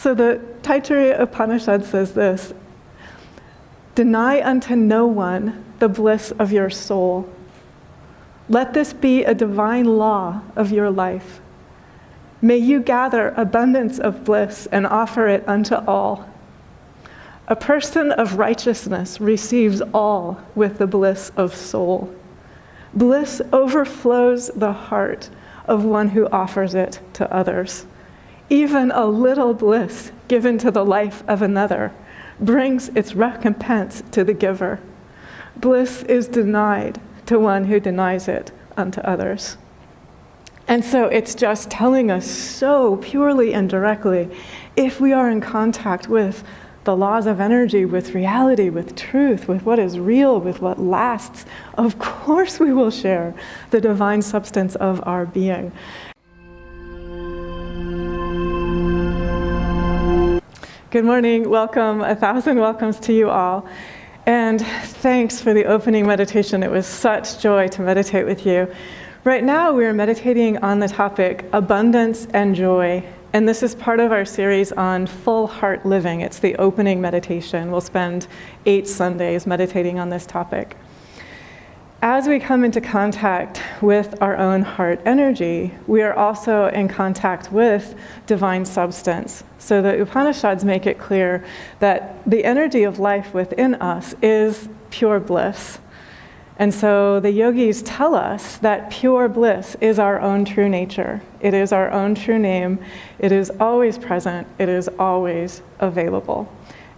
So the Taittiriya Upanishad says this: deny unto no one the bliss of your soul. Let this be a divine law of your life. May you gather abundance of bliss and offer it unto all. A person of righteousness receives all with the bliss of soul. Bliss overflows the heart of one who offers it to others. Even a little bliss given to the life of another brings its recompense to the giver. Bliss is denied to one who denies it unto others. And so it's just telling us so purely and directly, if we are in contact with the laws of energy, with reality, with truth, with what is real, with what lasts, of course we will share the divine substance of our being. Good morning, welcome, 1,000 welcomes to you all. And thanks for the opening meditation. It was such joy to meditate with you. Right now we are meditating on the topic abundance and joy. And this is part of our series on full heart living. It's the opening meditation. We'll spend 8 Sundays meditating on this topic. As we come into contact with our own heart energy, we are also in contact with divine substance. So the Upanishads make it clear that the energy of life within us is pure bliss. And so the yogis tell us that pure bliss is our own true nature. It is our own true name. It is always present. It is always available.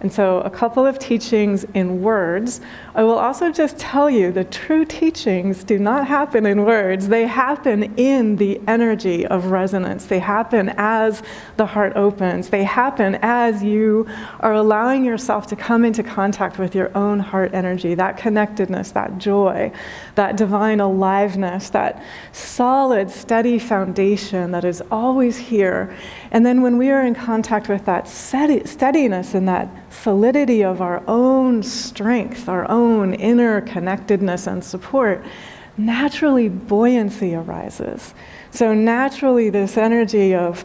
And so a couple of teachings in words. I will also just tell you the true teachings do not happen in words. They happen in the energy of resonance. They happen as the heart opens. They happen as you are allowing yourself to come into contact with your own heart energy, that connectedness, that joy, that divine aliveness, that solid, steady foundation that is always here. And then when we are in contact with that steadiness and that solidity of our own strength, our own inner connectedness and support, naturally buoyancy arises. So naturally this energy of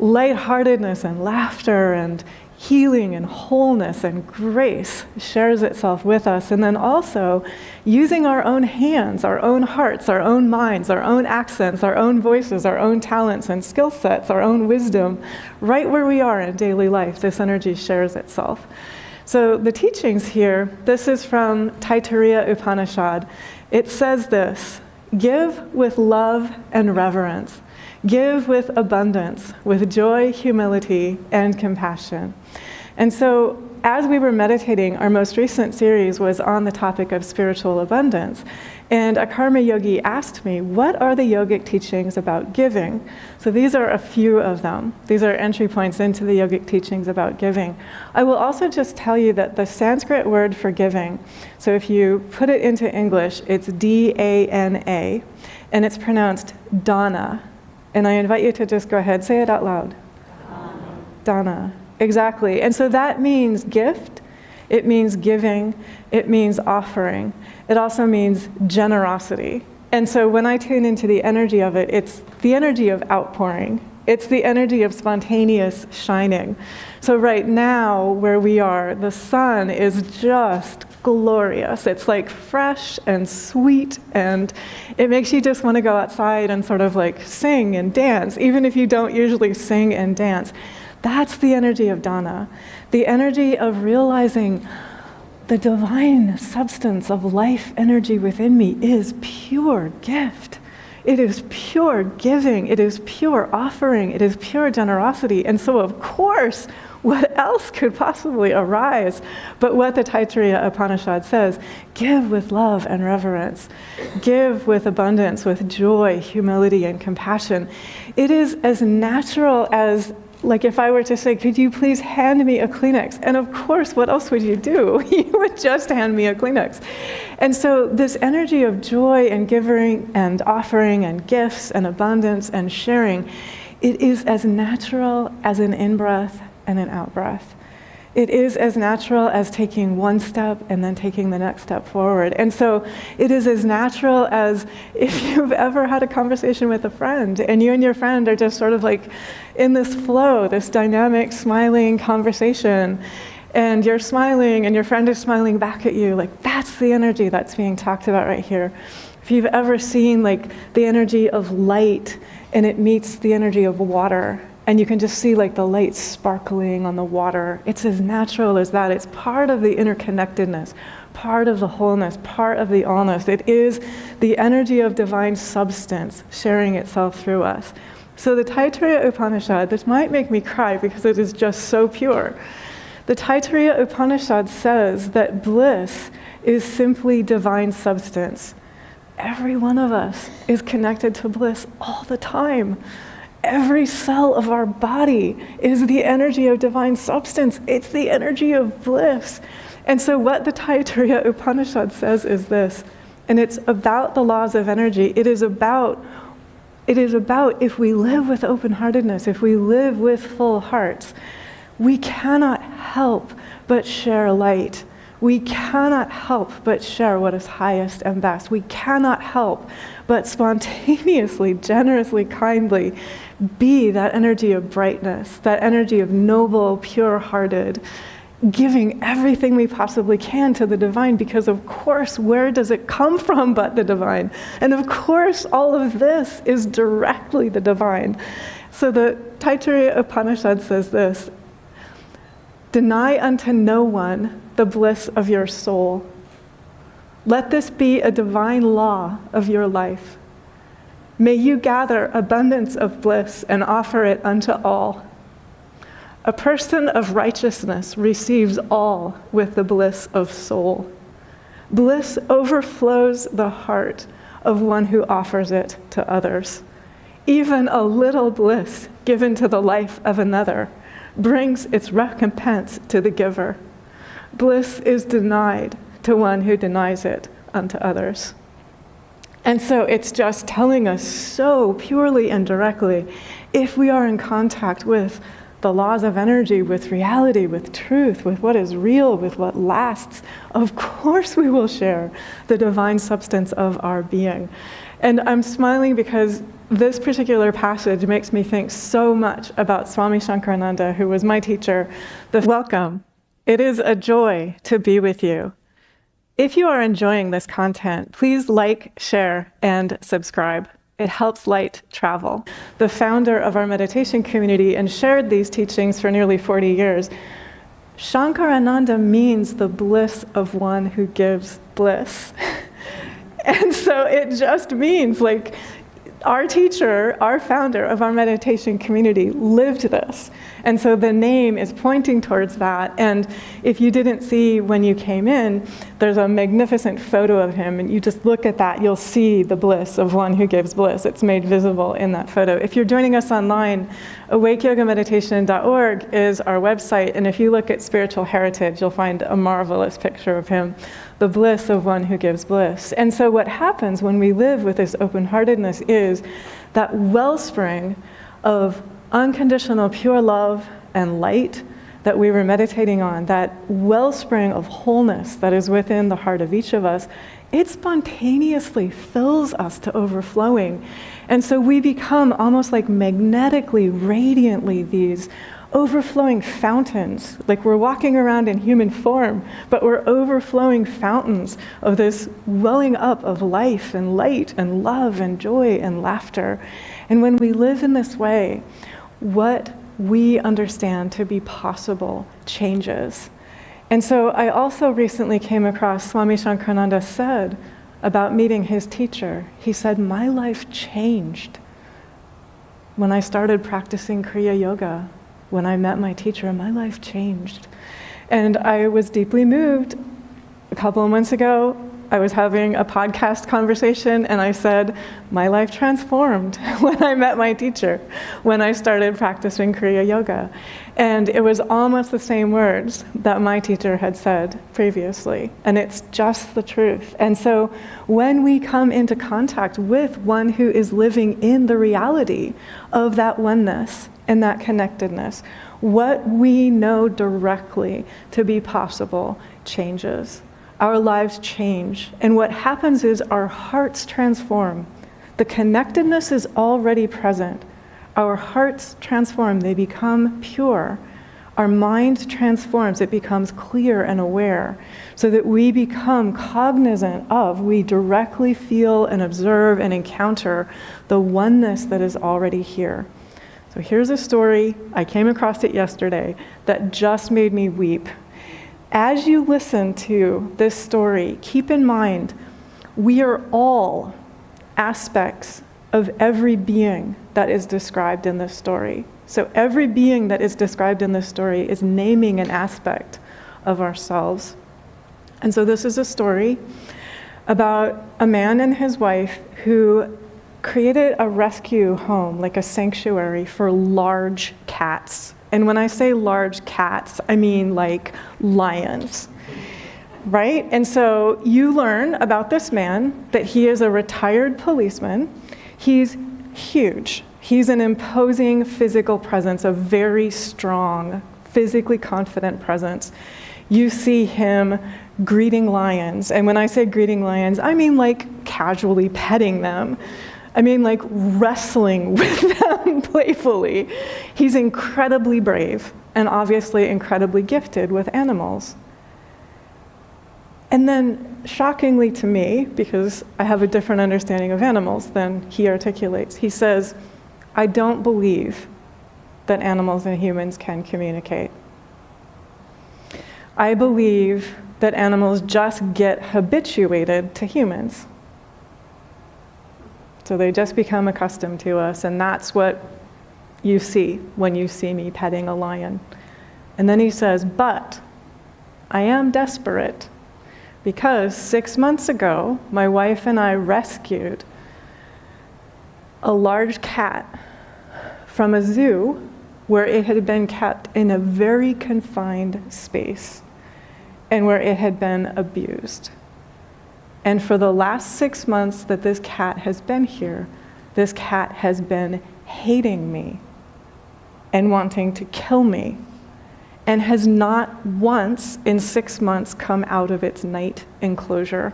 lightheartedness and laughter and healing and wholeness and grace shares itself with us. And then also using our own hands, our own hearts, our own minds, our own accents, our own voices, our own talents and skill sets, our own wisdom, right where we are in daily life, this energy shares itself. So the teachings here, this is from Taittiriya Upanishad. It says this: give with love and reverence. Give with abundance, with joy, humility, and compassion. And so as we were meditating, our most recent series was on the topic of spiritual abundance. And a karma yogi asked me, what are the yogic teachings about giving? So these are a few of them. These are entry points into the yogic teachings about giving. I will also just tell you that the Sanskrit word for giving, so if you put it into English, it's D-A-N-A, and it's pronounced dana. And I invite you to just go ahead, say it out loud. Dana. Exactly. And so that means gift, it means giving, it means offering. It also means generosity. And so when I tune into the energy of it, it's the energy of outpouring. It's the energy of spontaneous shining. So right now, where we are, the sun is just glorious. It's like fresh and sweet, and it makes you just want to go outside and sort of like sing and dance, even if you don't usually sing and dance. That's the energy of dana, the energy of realizing the divine substance of life energy within me is pure gift. It is pure giving. It is pure offering. It is pure generosity. And so, of course, what else could possibly arise but what the Taittiriya Upanishad says? Give with love and reverence. Give with abundance, with joy, humility, and compassion. It is as natural as, like if I were to say, could you please hand me a Kleenex? And of course, what else would you do? You would just hand me a Kleenex. And so this energy of joy and giving and offering and gifts and abundance and sharing, it is as natural as an in-breath and an out-breath. It is as natural as taking one step and then taking the next step forward. And so it is as natural as if you've ever had a conversation with a friend and you and your friend are just sort of like in this flow, this dynamic, smiling conversation, and you're smiling and your friend is smiling back at you. Like, that's the energy that's being talked about right here. If you've ever seen like the energy of light and it meets the energy of water, and you can just see like the light sparkling on the water, it's as natural as that. It's part of the interconnectedness, part of the wholeness, part of the allness. It is the energy of divine substance sharing itself through us. So the Taittiriya Upanishad, this might make me cry because it is just so pure. The Taittiriya Upanishad says that bliss is simply divine substance. Every one of us is connected to bliss all the time. Every cell of our body is the energy of divine substance. It's the energy of bliss. And so what the Taittiriya Upanishad says is this, and it's about the laws of energy. It is about if we live with open-heartedness, if we live with full hearts, we cannot help but share light. We cannot help but share what is highest and best. We cannot help but spontaneously, generously, kindly be that energy of brightness, that energy of noble, pure-hearted, giving everything we possibly can to the divine, because of course, where does it come from but the divine? And of course, all of this is directly the divine. So the Taittiriya Upanishad says this: deny unto no one the bliss of your soul. Let this be a divine law of your life. May you gather abundance of bliss and offer it unto all. A person of righteousness receives all with the bliss of soul. Bliss overflows the heart of one who offers it to others. Even a little bliss given to the life of another brings its recompense to the giver. Bliss is denied to one who denies it unto others. And so it's just telling us so purely and directly, if we are in contact with the laws of energy, with reality, with truth, with what is real, with what lasts, of course we will share the divine substance of our being. And I'm smiling because this particular passage makes me think so much about Swami Shankarananda, who was my teacher. Welcome. It is a joy to be with you. If you are enjoying this content, please like, share, and subscribe. It helps light travel. The founder of our meditation community and shared these teachings for nearly 40 years. Shankarananda means the bliss of one who gives bliss. And so it just means like our teacher, our founder of our meditation community lived this. And so the name is pointing towards that. And if you didn't see when you came in, there's a magnificent photo of him. And you just look at that, you'll see the bliss of one who gives bliss. It's made visible in that photo. If you're joining us online, awakeyogameditation.org is our website. And if you look at spiritual heritage, you'll find a marvelous picture of him, the bliss of one who gives bliss. And so what happens when we live with this open-heartedness is that wellspring of unconditional pure love and light that we were meditating on, that wellspring of wholeness that is within the heart of each of us, it spontaneously fills us to overflowing. And so we become almost like magnetically, radiantly these overflowing fountains, like we're walking around in human form, but we're overflowing fountains of this welling up of life and light and love and joy and laughter. And when we live in this way, what we understand to be possible changes. And so I also recently came across Swami Shankarananda said about meeting his teacher. He said, my life changed when I started practicing Kriya Yoga. When I met my teacher, my life changed. And I was deeply moved. A couple of months ago, I was having a podcast conversation and I said, my life transformed when I met my teacher, when I started practicing Kriya Yoga. And it was almost the same words that my teacher had said previously. And it's just the truth. And so when we come into contact with one who is living in the reality of that oneness and that connectedness, What we know directly to be possible changes. Our lives change. And what happens is our hearts transform. The connectedness is already present. Our hearts transform. They become pure. Our mind transforms. It becomes clear and aware so that we become cognizant of, we directly feel and observe and encounter the oneness that is already here. So here's a story. I came across it yesterday that just made me weep. As you listen to this story, keep in mind, we are all aspects of every being that is described in this story. So every being that is described in this story is naming an aspect of ourselves. And so this is a story about a man and his wife who created a rescue home, like a sanctuary for large cats. And when I say large cats, I mean like lions, right? And so you learn about this man that he is a retired policeman. He's huge. He's an imposing physical presence, a very strong, physically confident presence. You see him greeting lions. And when I say greeting lions, I mean like casually petting them. I mean like wrestling with them playfully. He's incredibly brave and obviously incredibly gifted with animals. And then, shockingly to me, because I have a different understanding of animals than he articulates, he says, I don't believe that animals and humans can communicate. I believe that animals just get habituated to humans. So they just become accustomed to us, and that's what you see when you see me petting a lion. And then he says, but I am desperate because 6 months ago, my wife and I rescued a large cat from a zoo where it had been kept in a very confined space and where it had been abused. And for the last 6 months that this cat has been here, this cat has been hating me and wanting to kill me, and has not once in 6 months come out of its night enclosure.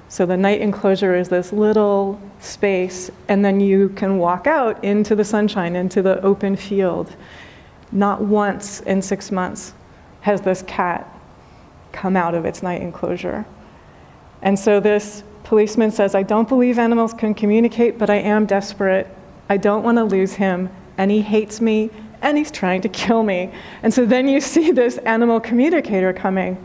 So the night enclosure is this little space, and then you can walk out into the sunshine, into the open field. Not once in 6 months has this cat come out of its night enclosure. And so this policeman says, I don't believe animals can communicate, but I am desperate. I don't want to lose him, and he hates me, and he's trying to kill me. And so then you see this animal communicator coming,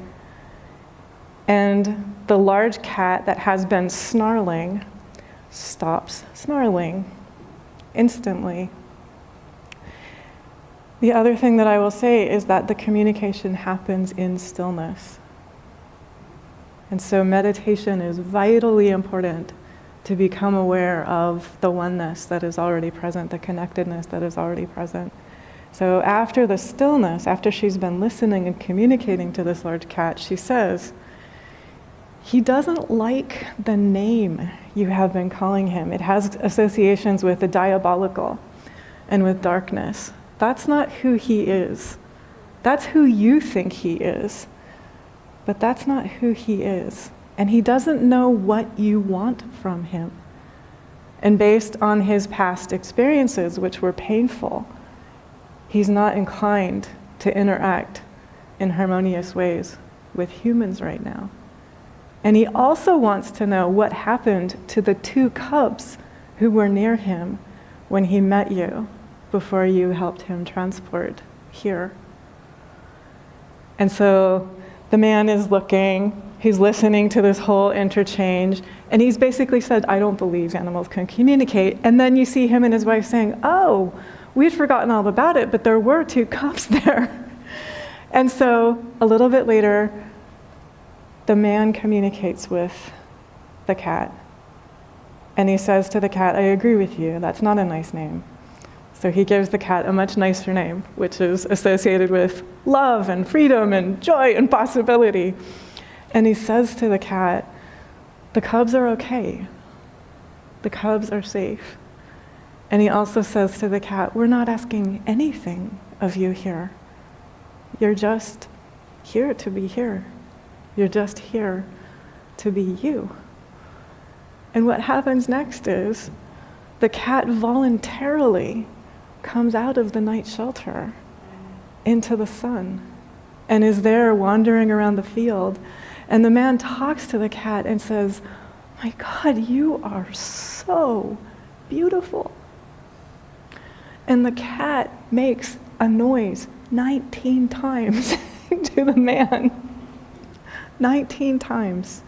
and the large cat that has been snarling stops snarling instantly. The other thing that I will say is that the communication happens in stillness. And so meditation is vitally important to become aware of the oneness that is already present, the connectedness that is already present. So after the stillness, after she's been listening and communicating to this large cat, she says, he doesn't like the name you have been calling him. It has associations with the diabolical and with darkness. That's not who he is. That's who you think he is. But that's not who he is. And he doesn't know what you want from him. And based on his past experiences, which were painful, he's not inclined to interact in harmonious ways with humans right now. And he also wants to know what happened to the 2 cubs who were near him when he met you before you helped him transport here. And so the man is looking, he's listening to this whole interchange, and he's basically said, I don't believe animals can communicate. And then you see him and his wife saying, oh, we'd forgotten all about it, but there were 2 cubs there. And so a little bit later, the man communicates with the cat. And he says to the cat, I agree with you, that's not a nice name. So he gives the cat a much nicer name, which is associated with love and freedom and joy and possibility. And he says to the cat, the cubs are okay. The cubs are safe. And he also says to the cat, we're not asking anything of you here. You're just here to be here. You're just here to be you. And what happens next is the cat voluntarily comes out of the night shelter into the sun and is there wandering around the field. And the man talks to the cat and says, "My God, you are so beautiful." And the cat makes a noise 19 times to the man. 19 times.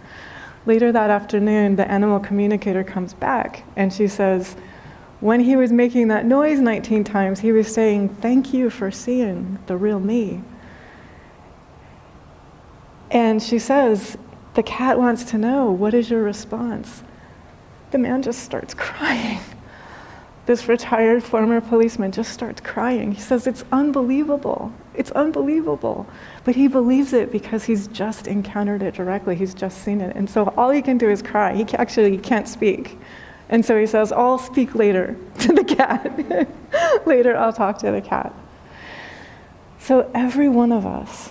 Later that afternoon, the animal communicator comes back and she says, when he was making that noise 19 times, he was saying, "Thank you for seeing the real me." And she says, the cat wants to know, "What is your response?" The man just starts crying. This retired former policeman just starts crying. He says, "It's unbelievable. It's unbelievable." But he believes it because he's just encountered it directly. He's just seen it. And so all he can do is cry. He can't speak. And so he says, "I'll speak later to the cat." Later, I'll talk to the cat. So every one of us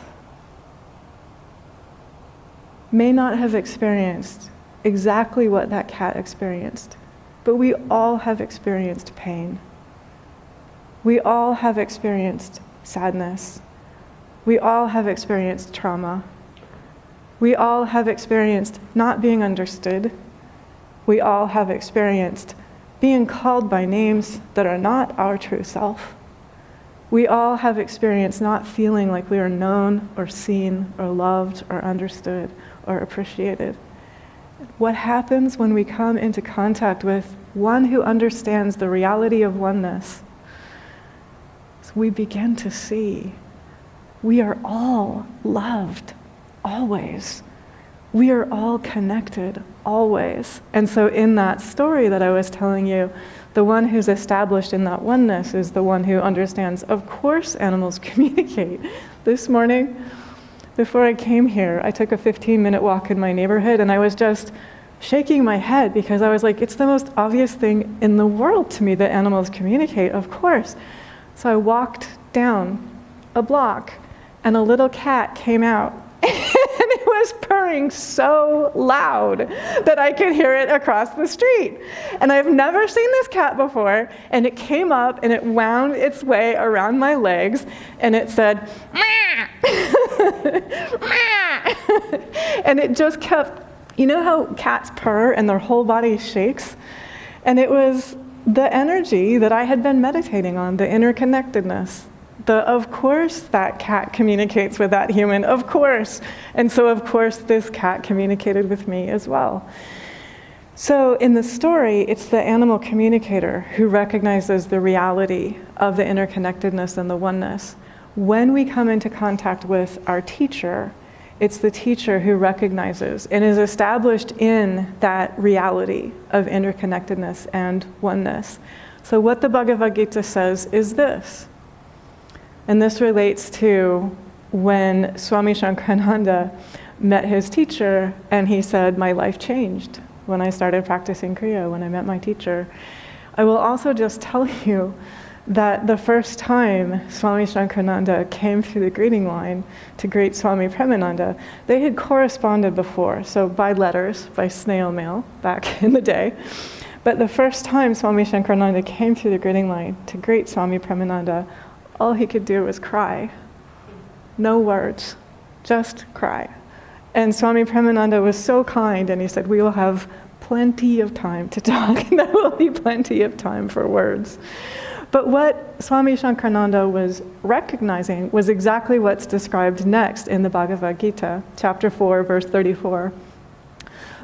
may not have experienced exactly what that cat experienced, but we all have experienced pain. We all have experienced sadness. We all have experienced trauma. We all have experienced not being understood. We all have experienced being called by names that are not our true self. We all have experienced not feeling like we are known or seen or loved or understood or appreciated. What happens when we come into contact with one who understands the reality of oneness? So we begin to see we are all loved, always. We are all connected, always. And so in that story that I was telling you, the one who's established in that oneness is the one who understands, of course animals communicate. This morning, before I came here, I took a 15-minute walk in my neighborhood and I was just shaking my head because I was like, it's the most obvious thing in the world to me that animals communicate, of course. So I walked down a block and a little cat came out and it was purring so loud that I could hear it across the street. And I've never seen this cat before, and it came up and it wound its way around my legs and it said, "Meow." And it just kept, you know how cats purr and their whole body shakes? And it was the energy that I had been meditating on, the interconnectedness. Of course that cat communicates with that human, of course. And so of course this cat communicated with me as well. So in the story, it's the animal communicator who recognizes the reality of the interconnectedness and the oneness. When we come into contact with our teacher, it's the teacher who recognizes and is established in that reality of interconnectedness and oneness. So what the Bhagavad Gita says is this. And this relates to when Swami Shankarananda met his teacher and he said, "My life changed when I started practicing Kriya, when I met my teacher." I will also just tell you that the first time Swami Shankarananda came through the greeting line to greet Swami Premananda, they had corresponded before, so by letters, by snail mail back in the day. But the first time Swami Shankarananda came through the greeting line to greet Swami Premananda, all he could do was cry. No words, just cry. And Swami Premananda was so kind, and he said, "We will have plenty of time to talk. There will be plenty of time for words." But what Swami Shankarananda was recognizing was exactly what's described next in the Bhagavad Gita, chapter 4, verse 34.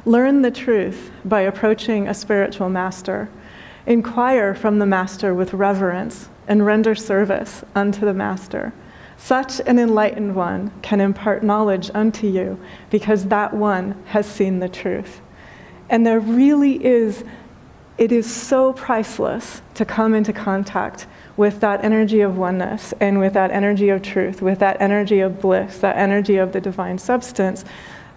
"Learn the truth by approaching a spiritual master. Inquire from the master with reverence and render service unto the master. Such an enlightened one can impart knowledge unto you because that one has seen the truth." And there really is, it is so priceless to come into contact with that energy of oneness and with that energy of truth, with that energy of bliss, that energy of the divine substance.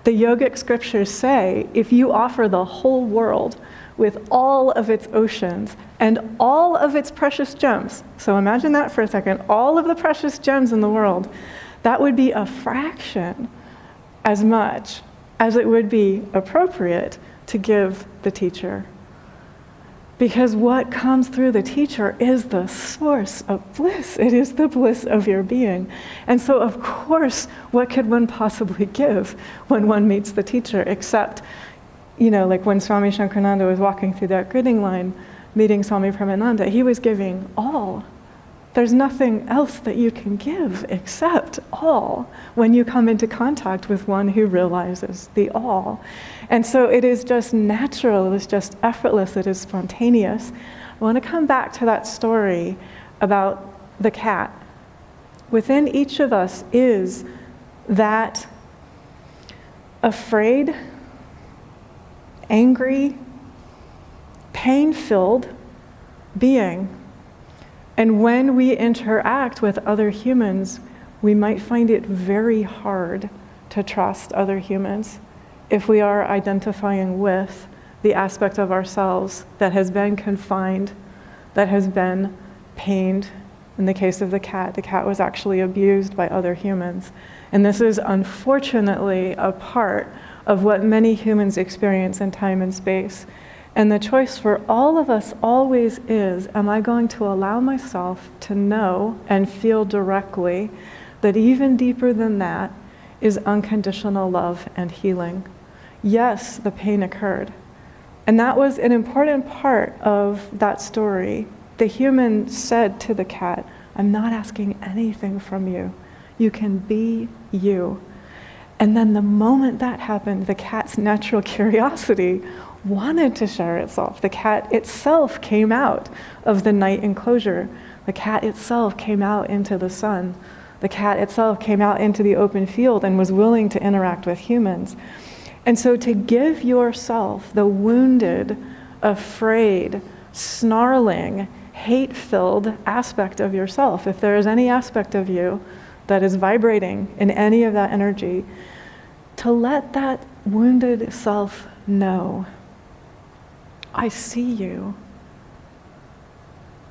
The yogic scriptures say, if you offer the whole world with all of its oceans and all of its precious gems. So imagine that for a second. All of the precious gems in the world, that would be a fraction as much as it would be appropriate to give the teacher. Because what comes through the teacher is the source of bliss. It is the bliss of your being. And so, of course, what could one possibly give when one meets the teacher, except, like when Swami Shankarananda was walking through that gridding line, meeting Swami Premananda, he was giving all. There's nothing else that you can give except all when you come into contact with one who realizes the all. And so it is just natural, it is just effortless, it is spontaneous. I want to come back to that story about the cat. Within each of us is that afraid, angry, pain-filled being. And when we interact with other humans, we might find it very hard to trust other humans if we are identifying with the aspect of ourselves that has been confined, that has been pained. In the case of the cat was actually abused by other humans. And this is unfortunately a part of what many humans experience in time and space. And the choice for all of us always is, am I going to allow myself to know and feel directly that even deeper than that is unconditional love and healing? Yes, the pain occurred. And that was an important part of that story. The human said to the cat, I'm not asking anything from you. You can be you. And then the moment that happened, the cat's natural curiosity wanted to share itself. The cat itself came out of the night enclosure. The cat itself came out into the sun. The cat itself came out into the open field and was willing to interact with humans. And so to give yourself the wounded, afraid, snarling, hate-filled aspect of yourself, if there is any aspect of you that is vibrating in any of that energy, to let that wounded self know, I see you.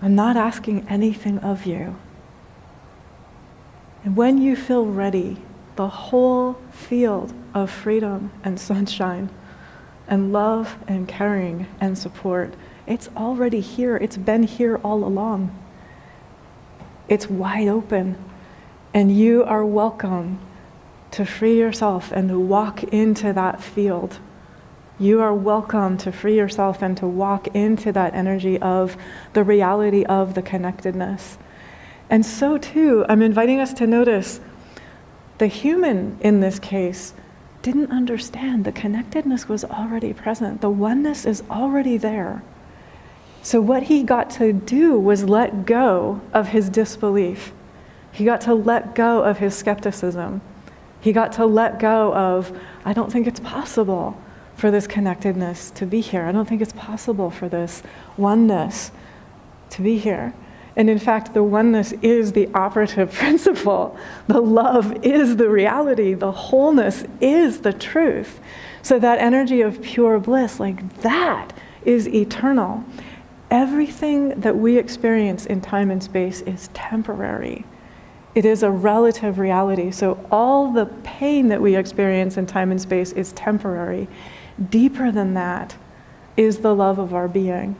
I'm not asking anything of you. And when you feel ready, the whole field of freedom and sunshine and love and caring and support, it's already here. It's been here all along. It's wide open. And you are welcome to free yourself and to walk into that field. You are welcome to free yourself and to walk into that energy of the reality of the connectedness. And so too, I'm inviting us to notice the human in this case didn't understand the connectedness was already present. The oneness is already there. So what he got to do was let go of his disbelief. He got to let go of his skepticism. He got to let go of, I don't think it's possible for this connectedness to be here. I don't think it's possible for this oneness to be here. And in fact, the oneness is the operative principle. The love is the reality. The wholeness is the truth. So that energy of pure bliss, like that is eternal. Everything that we experience in time and space is temporary. It is a relative reality. So all the pain that we experience in time and space is temporary. Deeper than that is the love of our being.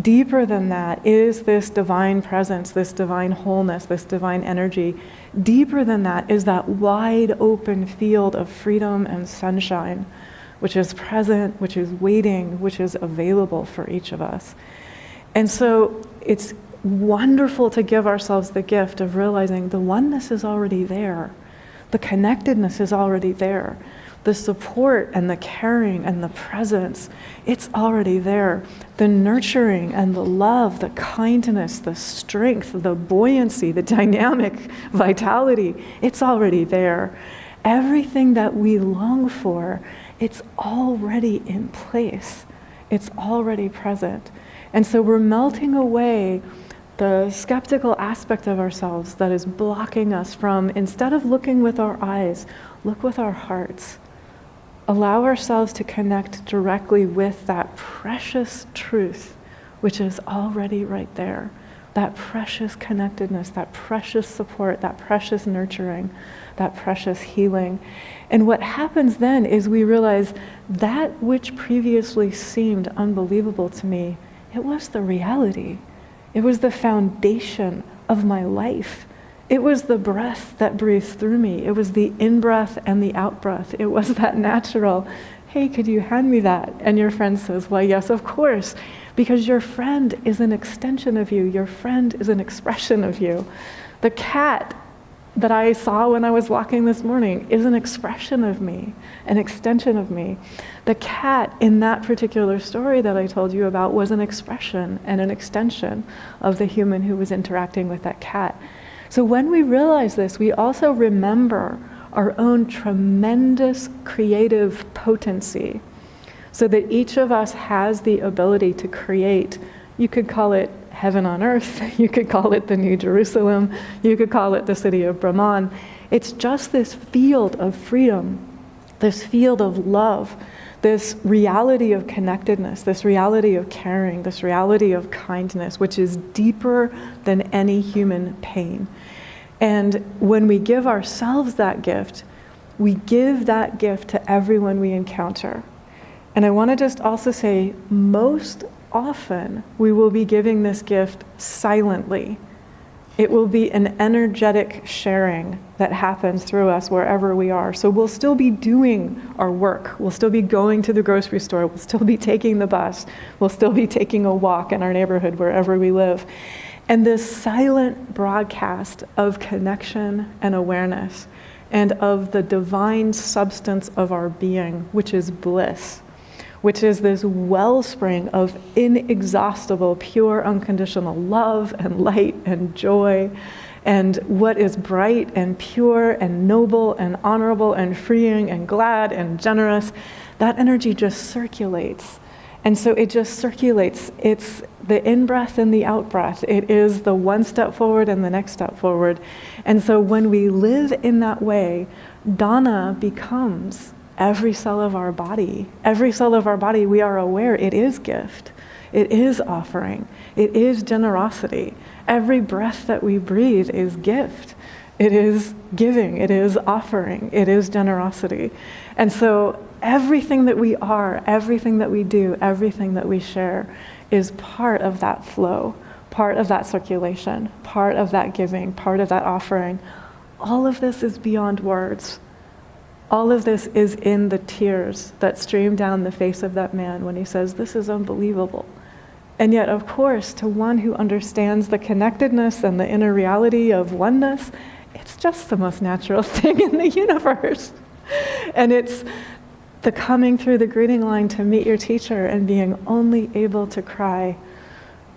Deeper than that is this divine presence, this divine wholeness, this divine energy. Deeper than that is that wide open field of freedom and sunshine, which is present, which is waiting, which is available for each of us. And so it's wonderful to give ourselves the gift of realizing the oneness is already there. The connectedness is already there. The support and the caring and the presence, it's already there. The nurturing and the love, the kindness, the strength, the buoyancy, the dynamic vitality, it's already there. Everything that we long for, it's already in place. It's already present. And so we're melting away the skeptical aspect of ourselves that is blocking us from, instead of looking with our eyes, look with our hearts. allow ourselves to connect directly with that precious truth, which is already right there. That precious connectedness, that precious support, that precious nurturing, that precious healing. And what happens then is we realize that which previously seemed unbelievable to me, it was the reality. It was the foundation of my life. It was the breath that breathes through me. It was the in-breath and the out-breath. It was that natural, hey, could you hand me that? And your friend says, why, yes, of course. Because your friend is an extension of you. Your friend is an expression of you. The cat that I saw when I was walking this morning is an expression of me, an extension of me. The cat in that particular story that I told you about was an expression and an extension of the human who was interacting with that cat. So when we realize this, we also remember our own tremendous creative potency, so that each of us has the ability to create. You could call it heaven on earth, you could call it the New Jerusalem, you could call it the city of Brahman. It's just this field of freedom, this field of love, this reality of connectedness, this reality of caring, this reality of kindness, which is deeper than any human pain. And when we give ourselves that gift, we give that gift to everyone we encounter. And I want to just also say, most often we will be giving this gift silently. It will be an energetic sharing that happens through us wherever we are. So we'll still be doing our work. We'll still be going to the grocery store. We'll still be taking the bus. We'll still be taking a walk in our neighborhood wherever we live. And this silent broadcast of connection and awareness and of the divine substance of our being, which is bliss, which is this wellspring of inexhaustible, pure, unconditional love and light and joy, and what is bright and pure and noble and honorable and freeing and glad and generous, that energy just circulates. And so it just circulates. It's the in-breath and the out-breath. It is the one step forward and the next step forward. And so when we live in that way, Dana becomes every cell of our body. Every cell of our body, we are aware it is gift. It is offering. It is generosity. Every breath that we breathe is gift. It is giving. It is offering. It is generosity. And so everything that we are, everything that we do, everything that we share is part of that flow, part of that circulation, part of that giving, part of that offering. All of this is beyond words. All of this is in the tears that stream down the face of that man when he says, this is unbelievable. And yet, of course, to one who understands the connectedness and the inner reality of oneness, it's just the most natural thing in the universe. And it's the coming through the greeting line to meet your teacher and being only able to cry,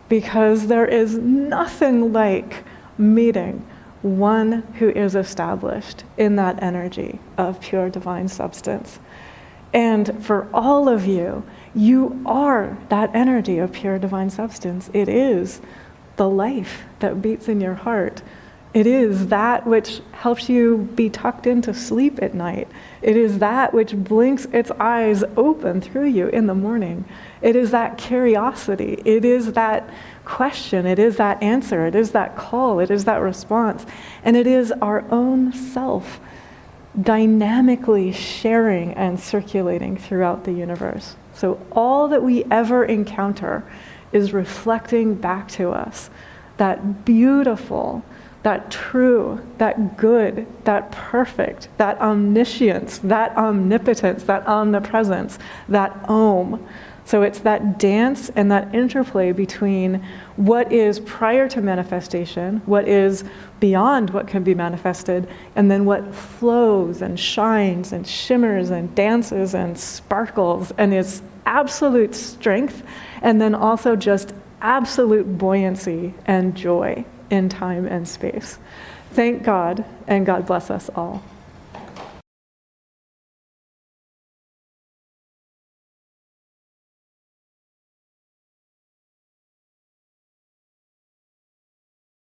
because there is nothing like meeting one who is established in that energy of pure divine substance. And for all of you, you are that energy of pure divine substance. It is the life that beats in your heart. It is that which helps you be tucked into sleep at night. It is that which blinks its eyes open through you in the morning. It is that curiosity. It is that question. It is that answer. It is that call. It is that response. And it is our own self dynamically sharing and circulating throughout the universe. So all that we ever encounter is reflecting back to us that beautiful, that true, that good, that perfect, that omniscience, that omnipotence, that omnipresence, that Om. So it's that dance and that interplay between what is prior to manifestation, what is beyond what can be manifested, and then what flows and shines and shimmers and dances and sparkles and is absolute strength, and then also just absolute buoyancy and joy in time and space. Thank God, and God bless us all.